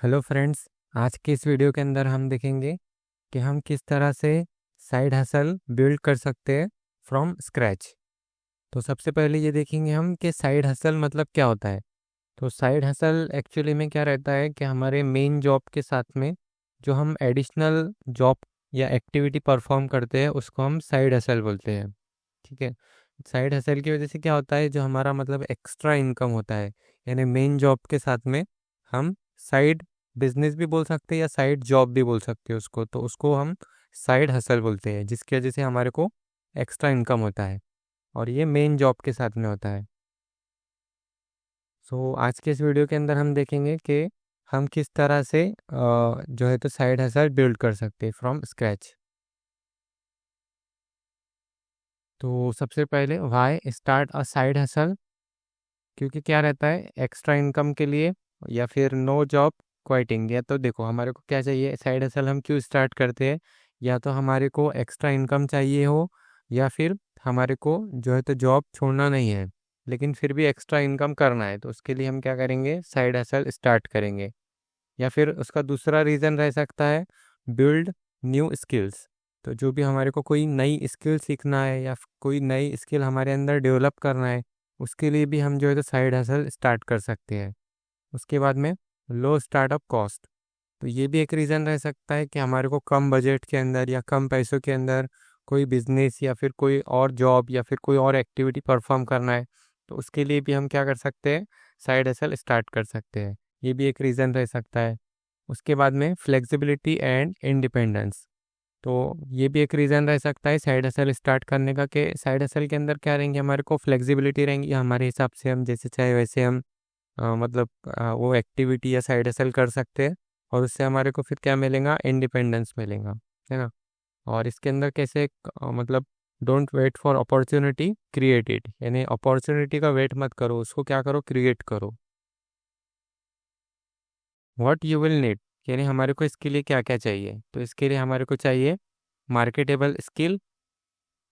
Hello friends. आज के इस वीडियो के अंदर हम देखेंगे कि हम किस तरह से साइड हसल बिल्ड कर सकते हैं फ्रॉम स्क्रैच। तो सबसे पहले ये देखेंगे हम कि साइड हसल मतलब क्या होता है। तो साइड हसल एक्चुअली में क्या रहता है कि हमारे मेन जॉब के साथ में जो हम एडिशनल जॉब या एक्टिविटी परफॉर्म करते हैं उसको हम साइड हसल बोलते हैं। ठीक है। साइड हसल की वजह से क्या होता है, जो हमारा मतलब एक्स्ट्रा इनकम होता है, यानी मेन जॉब के साथ में हम साइड बिजनेस भी बोल सकते हैं या साइड जॉब भी बोल सकते हैं उसको, तो उसको हम साइड हसल बोलते हैं, जिसकी वजह से हमारे को एक्स्ट्रा इनकम होता है और ये मेन जॉब के साथ में होता है। सो आज के इस वीडियो के अंदर हम देखेंगे कि हम किस तरह से जो है तो साइड हसल बिल्ड कर सकते हैं फ्रॉम स्क्रैच। तो सबसे पहले why start a side hustle, क्योंकि क्या रहता है एक्स्ट्रा इनकम के लिए या फिर नो जॉब क्वाइटिंग। या तो देखो हमारे को क्या चाहिए, साइड हसल हम क्यों स्टार्ट करते हैं, या तो हमारे को एक्स्ट्रा इनकम चाहिए हो या फिर हमारे को जो है तो जॉब छोड़ना नहीं है लेकिन फिर भी एक्स्ट्रा इनकम करना है, तो उसके लिए हम क्या करेंगे, साइड हसल स्टार्ट करेंगे। या फिर उसका दूसरा रीज़न रह सकता है बिल्ड न्यू स्किल्स। तो जो भी हमारे को कोई नई स्किल सीखना है या कोई नई स्किल हमारे अंदर डेवलप करना है, उसके लिए भी हम जो है तो साइड हसल स्टार्ट कर सकते हैं। उसके बाद में लो स्टार्टअप कॉस्ट, तो ये भी एक रीज़न रह सकता है कि हमारे को कम बजट के अंदर या कम पैसों के अंदर कोई बिजनेस या फिर कोई और जॉब या फिर कोई और एक्टिविटी परफॉर्म करना है, तो उसके लिए भी हम क्या कर सकते हैं, साइड हसल स्टार्ट कर सकते हैं। ये भी एक रीज़न रह सकता है। उसके बाद में फ्लेक्सिबिलिटी एंड इंडिपेंडेंस, तो ये भी एक रीज़न रह सकता है साइड हसल स्टार्ट करने का, कि साइड हसल के अंदर क्या रहेंगे, हमारे को फ्लेक्सिबिलिटी रहेंगी, हमारे हिसाब से हम जैसे चाहे वैसे हम वो एक्टिविटी या साइड हसल कर सकते हैं और उससे हमारे को फिर क्या मिलेगा, इंडिपेंडेंस मिलेगा, है ना। और इसके अंदर कैसे मतलब don't wait for opportunity, create it, यानी अपॉर्चुनिटी का वेट मत करो, उसको क्या करो, क्रिएट करो। व्हाट यू विल नीड, यानी हमारे को इसके लिए क्या क्या चाहिए, तो इसके लिए हमारे को चाहिए मार्केटेबल स्किल,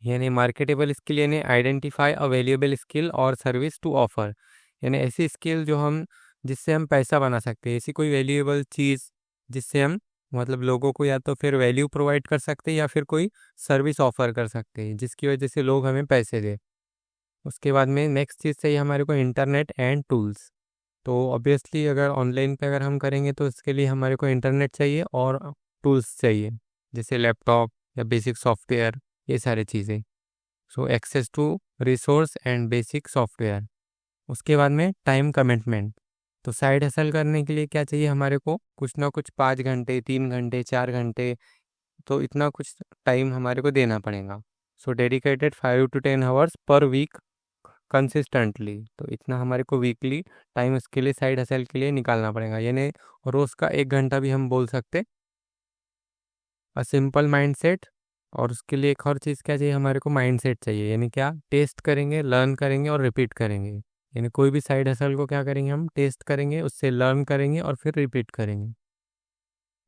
यानी मार्केटेबल स्किल यानी आइडेंटिफाई अ वैल्यूएबल स्किल और सर्विस टू ऑफर, यानी ऐसी स्किल जो हम जिससे हम पैसा बना सकते हैं, ऐसी कोई वैल्यूएबल चीज़ जिससे हम मतलब लोगों को या तो फिर वैल्यू प्रोवाइड कर सकते हैं या फिर कोई सर्विस ऑफर कर सकते हैं जिसकी वजह से लोग हमें पैसे दें। उसके बाद में नेक्स्ट चीज़ चाहिए हमारे को इंटरनेट एंड टूल्स। तो ऑब्वियसली अगर ऑनलाइन पे अगर हम करेंगे तो इसके लिए हमारे को इंटरनेट चाहिए और टूल्स चाहिए, जैसे लैपटॉप या बेसिक सॉफ्टवेयर, ये सारी चीज़ें। So access to resource and basic software. उसके बाद में टाइम कमिटमेंट, तो साइड हसल करने के लिए क्या चाहिए हमारे को, कुछ ना कुछ 5 घंटे, 3 घंटे, 4 घंटे, तो इतना कुछ टाइम हमारे को देना पड़ेगा। So dedicated 5 to 10 hours per week consistently, तो इतना हमारे को वीकली टाइम इसके लिए साइड हसल के लिए निकालना पड़ेगा, यानी रोज़ का 1 घंटा भी हम बोल सकते। अ सिंपल माइंडसेट, और उसके लिए एक और चीज़ क्या चाहिए हमारे को, माइंडसेट चाहिए, यानी क्या, टेस्ट करेंगे, लर्न करेंगे और रिपीट करेंगे। यानी कोई भी साइड हसल को क्या करेंगे, हम टेस्ट करेंगे, उससे लर्न करेंगे और फिर रिपीट करेंगे।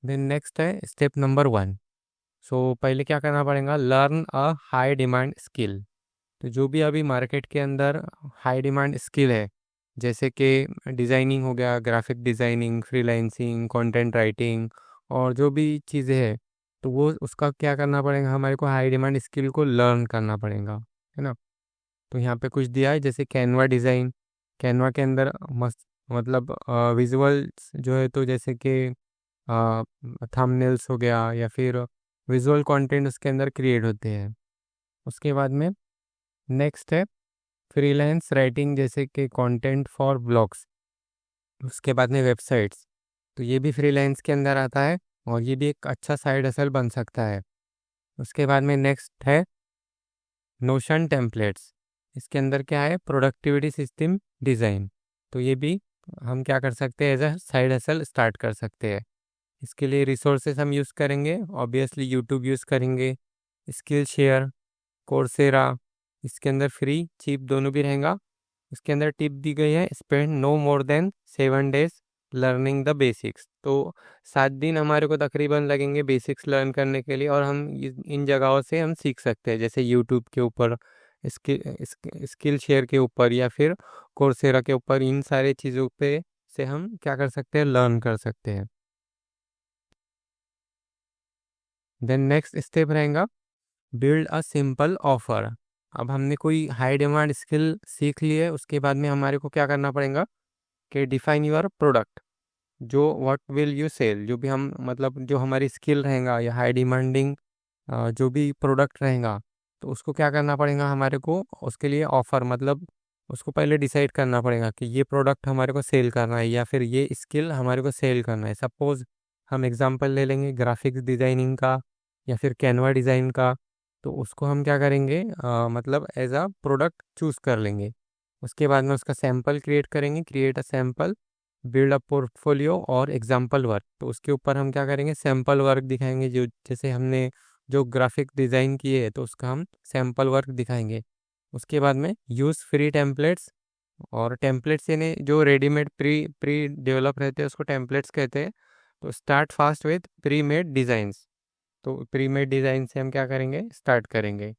देन नेक्स्ट है स्टेप नंबर 1। सो पहले क्या करना पड़ेगा, learn a high demand skill. तो जो भी अभी मार्केट के अंदर हाई डिमांड स्किल है, जैसे कि डिज़ाइनिंग हो गया, graphic designing, freelancing, content writing, और जो भी चीज़ें हैं, तो वो उसका क्या करना पड़ेगा, हमारे को हाई डिमांड स्किल को लर्न करना पड़ेगा, है ना। तो यहाँ पे कुछ दिया है, जैसे कैनवा डिज़ाइन। कैनवा के अंदर मस्त मतलब विजुअल्स जो है, तो जैसे कि थंबनेल्स हो गया या फिर विजुअल कंटेंट उसके अंदर क्रिएट होते हैं। उसके बाद में नेक्स्ट है फ्रीलांस राइटिंग, जैसे कि कंटेंट फॉर ब्लॉग्स। उसके बाद में वेबसाइट्स, तो ये भी फ्रीलांस के अंदर आता है और ये भी एक अच्छा साइड हसल बन सकता है। उसके बाद में नेक्स्ट है नोशन टेम्पलेट्स। इसके अंदर क्या है, प्रोडक्टिविटी सिस्टम डिज़ाइन। तो ये भी हम क्या कर सकते हैं, as a side hustle start कर सकते हैं। इसके लिए रिसोर्सेज हम यूज़ करेंगे, ऑब्वियसली यूट्यूब यूज़ करेंगे, स्किल शेयर, कोर्सेरा। इसके अंदर फ्री चीप दोनों भी रहेगा। इसके अंदर टिप दी गई है, spend no more than 7 days learning the basics. तो 7 दिन हमारे को तकरीबन लगेंगे बेसिक्स लर्न करने के लिए, और हम इन जगहों से हम सीख सकते हैं, जैसे यूट्यूब के ऊपर, स्किल शेयर के ऊपर या फिर कोर्सेरा के ऊपर, इन सारे चीज़ों पे से हम क्या कर सकते हैं, लर्न कर सकते हैं। देन नेक्स्ट स्टेप रहेगा बिल्ड अ सिंपल ऑफर। अब हमने कोई हाई डिमांड स्किल सीख ली है, उसके बाद में हमारे को क्या करना पड़ेगा कि डिफाइन योर प्रोडक्ट, जो व्हाट विल यू सेल, जो भी हम मतलब जो हमारी स्किल रहेगा या हाई डिमांडिंग जो भी प्रोडक्ट रहेगा, तो उसको क्या करना पड़ेगा हमारे को, उसके लिए ऑफर मतलब उसको पहले डिसाइड करना पड़ेगा कि ये प्रोडक्ट हमारे को सेल करना है या फिर ये स्किल हमारे को सेल करना है। सपोज हम एग्जांपल ले लेंगे ग्राफिक्स डिज़ाइनिंग का या फिर कैनवा डिज़ाइन का, तो उसको हम क्या करेंगे मतलब एज अ प्रोडक्ट चूज़ कर लेंगे। उसके बाद में उसका सैम्पल क्रिएट करेंगे, create a sample, build a portfolio और एग्जाम्पल वर्क। तो उसके ऊपर हम क्या करेंगे, सैम्पल वर्क दिखाएंगे, जो जैसे हमने जो ग्राफिक डिज़ाइन किए है तो उसका हम सैम्पल वर्क दिखाएंगे। उसके बाद में यूज़ फ्री टेम्पलेट्स, और टेम्पलेट्स यानी जो रेडीमेड प्री प्री डेवलप रहते हैं उसको टेम्पलेट्स कहते हैं। तो start fast with pre made designs, तो प्री मेड डिज़ाइन से हम क्या करेंगे, स्टार्ट करेंगे।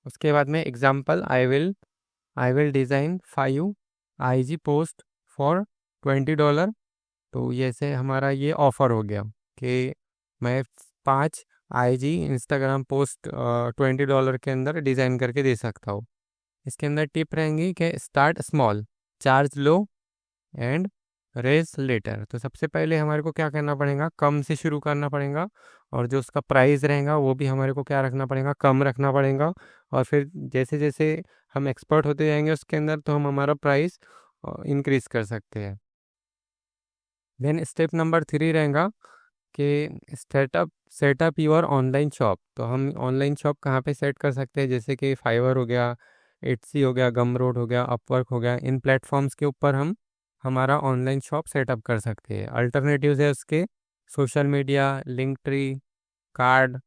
उसके बाद में example, I will design 5 IG post for $20। तो ये से हमारा ये ऑफ़र हो गया कि मैं 5 IG इंस्टाग्राम पोस्ट $20 के अंदर डिज़ाइन करके दे सकता हूँ। इसके अंदर टिप रहेंगी कि start small, charge low and raise later. तो सबसे पहले हमारे को क्या करना पड़ेगा, कम से शुरू करना पड़ेगा, और जो उसका प्राइस रहेगा वो भी हमारे को क्या रखना पड़ेगा, कम रखना पड़ेगा। और फिर जैसे जैसे हम एक्सपर्ट होते जाएंगे उसके अंदर, तो हम हमारा प्राइस इंक्रीज कर सकते हैं। देन स्टेप नंबर 3 रहेगा कि सेटअप योर ऑनलाइन शॉप। तो हम ऑनलाइन शॉप कहाँ पे सेट कर सकते हैं, जैसे कि फाइवर हो गया, एटसी हो गया, गमरोड हो गया, अपवर्क हो गया, इन प्लेटफॉर्म्स के ऊपर हम हमारा ऑनलाइन शॉप सेटअप कर सकते हैं। अल्टरनेटिव्स है उसके social media, link tree, card,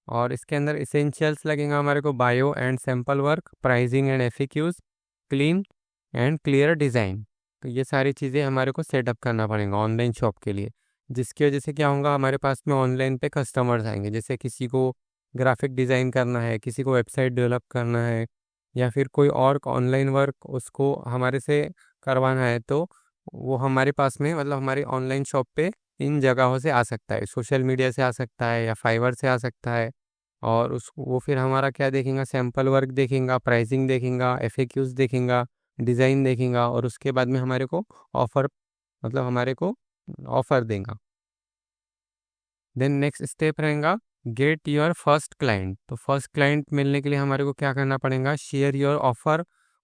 और इसके अंदर इसेंशियल्स लगेगा हमारे को, bio and sample work, pricing and FAQs, clean and clear design. तो ये सारी चीज़ें हमारे को सेटअप करना पड़ेगा ऑनलाइन शॉप के लिए, जिसकी वजह से क्या होगा, हमारे पास में ऑनलाइन पे कस्टमर्स आएंगे। जैसे किसी को ग्राफिक डिज़ाइन करना है, किसी को वेबसाइट डेवलप करना है, या फिर कोई और ऑनलाइन वर्क उसको हमारे से करवाना है, तो वो हमारे पास में मतलब हमारी ऑनलाइन शॉप पे इन जगहों से आ सकता है, सोशल मीडिया से आ सकता है या फाइवर से आ सकता है। और उस वो फिर हमारा क्या देखेंगे, सैम्पल वर्क देखेंगे, प्राइसिंग देखेंगे, एफएक्यूज देखेंगे, डिज़ाइन देखेंगे, और उसके बाद में हमारे को ऑफ़र मतलब हमारे को ऑफ़र देगा। देन नेक्स्ट स्टेप रहेगा गेट योर फर्स्ट क्लाइंट। तो फर्स्ट क्लाइंट मिलने के लिए हमारे को क्या करना पड़ेगा, share your offer,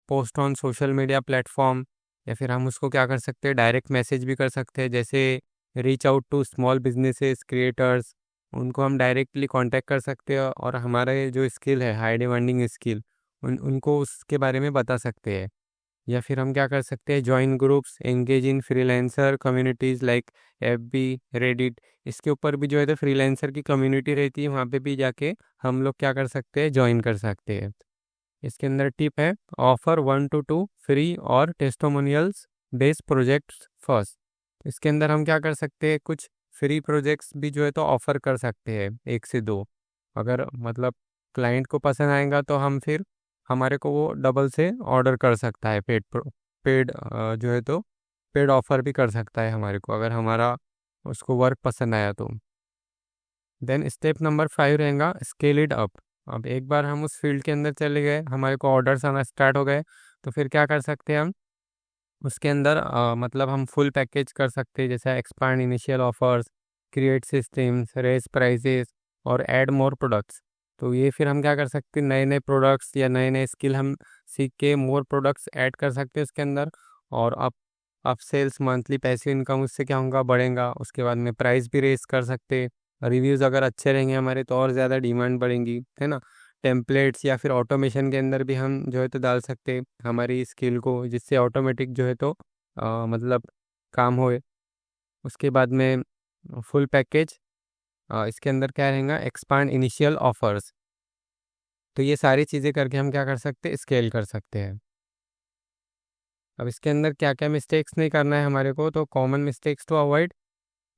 post on social media platform, या फिर हम उसको क्या कर सकते हैं, डायरेक्ट मैसेज भी कर सकते हैं। जैसे reach out to small businesses creators, उनको हम डायरेक्टली कांटेक्ट कर सकते हैं, और हमारे जो स्किल है हाई डिमांडिंग स्किल उनको उसके बारे में बता सकते हैं। या फिर हम क्या कर सकते हैं, join groups, engage in freelancer communities like FB, Reddit. इसके ऊपर भी जो है तो फ्रीलांसर की कम्युनिटी रहती है, वहाँ पे भी जाके हम लोग क्या कर सकते हैं, ज्वाइन कर सकते हैं। इसके अंदर टिप है, ऑफर 1 to 2 फ्री और टेस्टोमोनियल्स बेस्ड प्रोजेक्ट्स फर्स्ट। इसके अंदर हम क्या कर सकते हैं, कुछ फ्री प्रोजेक्ट्स भी जो है तो ऑफर कर सकते हैं, 1 से 2। अगर मतलब क्लाइंट को पसंद आएगा तो हम फिर हमारे को वो डबल से ऑर्डर कर सकता है, पेड जो है तो पेड ऑफर भी कर सकता है हमारे को, अगर हमारा उसको वर्क पसंद आया तो। देन स्टेप नंबर 5 रहेगा स्केल इट अप। अब एक बार हम उस फील्ड के अंदर चले गए, हमारे को ऑर्डर्स आना स्टार्ट हो गए, तो फिर क्या कर सकते हैं हम उसके अंदर मतलब हम फुल पैकेज कर सकते हैं, जैसे expand initial offers, create systems, raise prices और ऐड मोर प्रोडक्ट्स। तो ये फिर हम क्या कर सकते हैं, नए नए प्रोडक्ट्स या नए नए स्किल हम सीख के मोर प्रोडक्ट्स ऐड कर सकते हैं उसके अंदर। और upsells, monthly passive income उससे क्या होगा, बढ़ेगा। उसके बाद में प्राइस भी रेस कर सकते हैं, रिव्यूज़ अगर अच्छे रहेंगे हमारे तो और ज़्यादा डिमांड बढ़ेंगी, है ना। टेम्पलेट्स या फिर ऑटोमेशन के अंदर भी हम जो है तो डाल सकते हैं हमारी स्किल को, जिससे ऑटोमेटिक जो है तो मतलब काम होए। उसके बाद में फुल पैकेज, इसके अंदर क्या रहेगा, एक्सपांड इनिशियल ऑफर्स। तो ये सारी चीज़ें करके हम क्या कर सकते हैं, स्केल कर सकते हैं। अब इसके अंदर क्या क्या मिस्टेक्स नहीं करना है हमारे को, तो कॉमन मिस्टेक्स टू अवॉइड,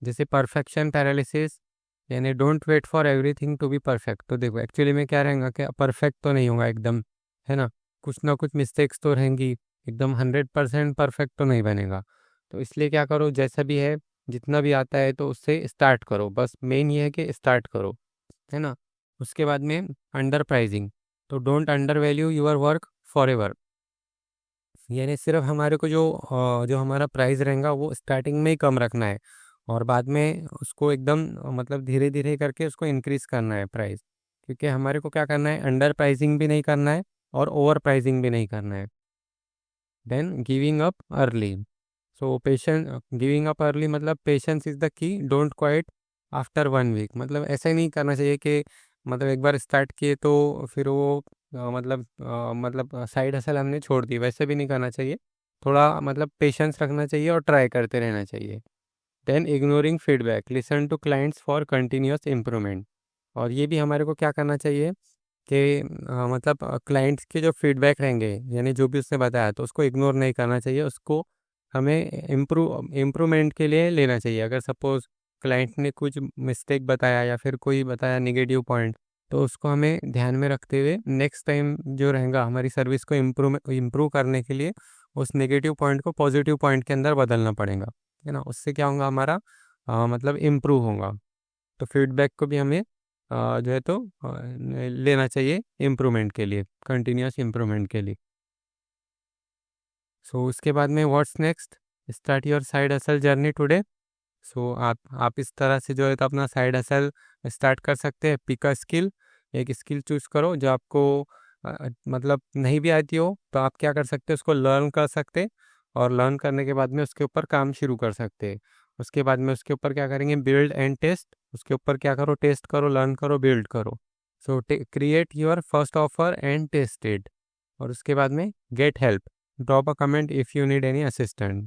जैसे परफेक्शन पैरालिसिस, यानी don't wait for everything to be perfect. तो देखो एक्चुअली में क्या रहेगा कि परफेक्ट तो नहीं होगा एकदम, है ना, कुछ ना कुछ मिस्टेक्स तो रहेंगी, एकदम 100% परफेक्ट तो नहीं बनेगा। तो इसलिए क्या करो, जैसा भी है जितना भी आता है तो उससे स्टार्ट करो, बस मेन ये है कि स्टार्ट करो, है ना। उसके बाद में अंडर प्राइजिंग, तो don't undervalue your work forever, यानी सिर्फ हमारे को जो हमारा प्राइस रहेगा वो स्टार्टिंग में ही कम रखना है और बाद में उसको एकदम मतलब धीरे धीरे करके उसको इंक्रीज करना है प्राइस, क्योंकि हमारे को क्या करना है, अंडर प्राइसिंग भी नहीं करना है और ओवर प्राइसिंग भी नहीं करना है। Then giving up early, so patience, giving up early मतलब patience is the key, don't quit after 1 week, मतलब ऐसा ही नहीं करना चाहिए कि मतलब एक बार स्टार्ट किए तो फिर वो मतलब साइड हसल हमने छोड़ दी, वैसे भी नहीं करना चाहिए। थोड़ा मतलब पेशेंस रखना चाहिए और ट्राई करते रहना चाहिए। Then ignoring feedback, listen to clients for continuous improvement, और ये भी हमारे को क्या करना चाहिए कि मतलब क्लाइंट्स के जो फीडबैक रहेंगे यानी जो भी उसने बताया तो उसको इग्नोर नहीं करना चाहिए, उसको हमें इम्प्रूवमेंट के लिए लेना चाहिए। अगर सपोज़ क्लाइंट ने कुछ मिस्टेक बताया या फिर कोई बताया निगेटिव पॉइंट, तो उसको हमें ध्यान में रखते हुए नेक्स्ट टाइम जो रहेगा हमारी सर्विस को इम्प्रूव करने के लिए उस नेगेटिव पॉइंट को पॉजिटिव पॉइंट के अंदर बदलना पड़ेगा, है ना। उससे क्या होगा, हमारा मतलब इम्प्रूव होगा। तो फीडबैक को भी हमें जो है तो लेना चाहिए इम्प्रूवमेंट के लिए, कंटिन्यूअस इम्प्रूवमेंट के लिए। सो उसके बाद में what's next, start your side hustle journey today. So आप इस तरह से जो है तो अपना साइड हसल स्टार्ट कर सकते हैं। पिक अ स्किल, एक स्किल चूज़ करो जो आपको मतलब नहीं भी आती हो तो आप क्या कर सकते हैं, उसको लर्न कर सकते हैं और लर्न करने के बाद में उसके ऊपर काम शुरू कर सकते हैं। उसके बाद में उसके ऊपर क्या करेंगे, बिल्ड एंड टेस्ट, उसके ऊपर क्या करो, टेस्ट करो, लर्न करो, बिल्ड करो। So create your first offer and test it, और उसके बाद में get help, drop a comment if you need any assistant.